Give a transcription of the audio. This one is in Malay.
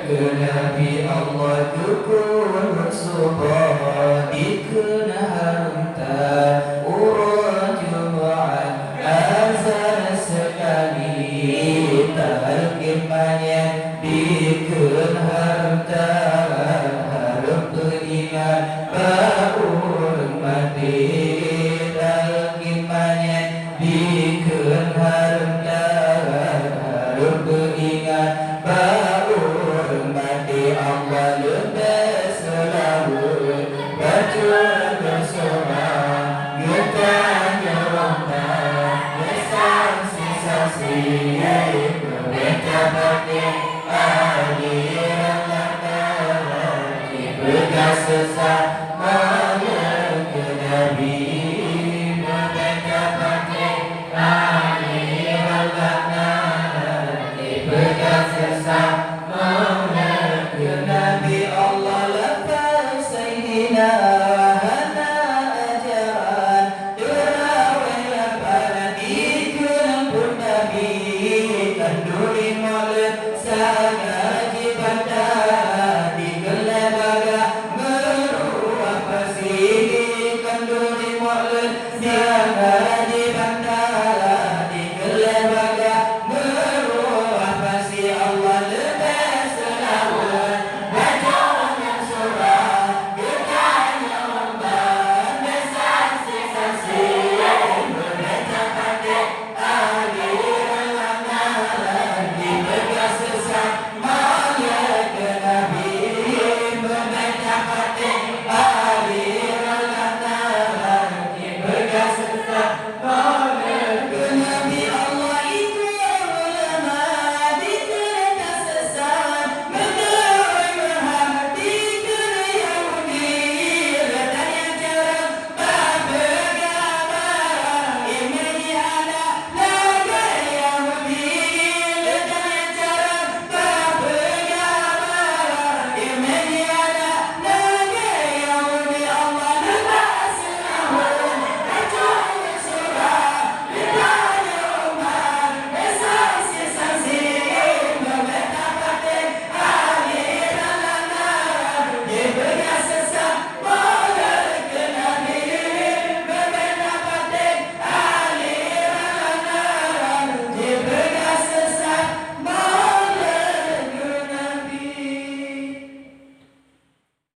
ke Nabi Allah dukun subah dikena harta urut Jumat azan sekali talqimanya dikena harta harum beriman baur mati talqimanya dikena harta harum beringat baur mati Allah lebih selalu baca bersama kita nyerona saksi-saksi mereka mati akhirat nanti bekas sesat malam ke Nabi mereka mati akhirat nanti bekas sesat